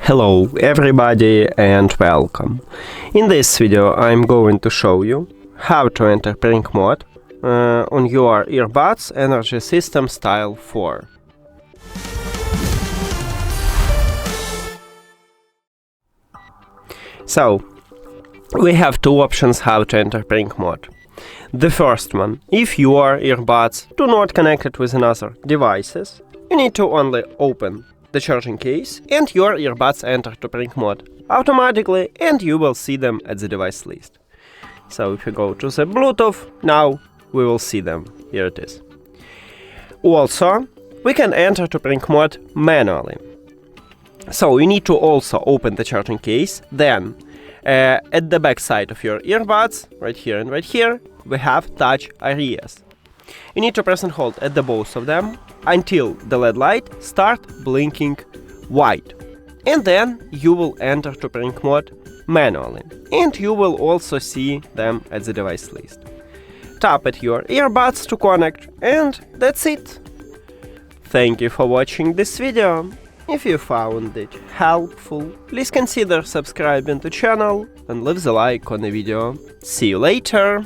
Hello everybody and welcome. In this video I'm going to show you how to enter prank mode on your Earbuds Energy System Style 4. So, we have two options how to enter prank mode. The first one, if your earbuds do not connect it with another devices, you need to only open the charging case and your earbuds enter to prank mode automatically and you will see them at the device list. So if you go to the Bluetooth, now we will see them. Here it is. Also, we can enter to prank mode manually. So you need to also open the charging case, then at the back side of your earbuds, right here and right here, we have touch areas. You need to press and hold at the both of them until the LED light start blinking white. And then you will enter to prank mode manually. And you will also see them at the device list. Tap at your earbuds to connect, and that's it. Thank you for watching this video. If you found it helpful, please consider subscribing to the channel and leave the like on the video. See you later!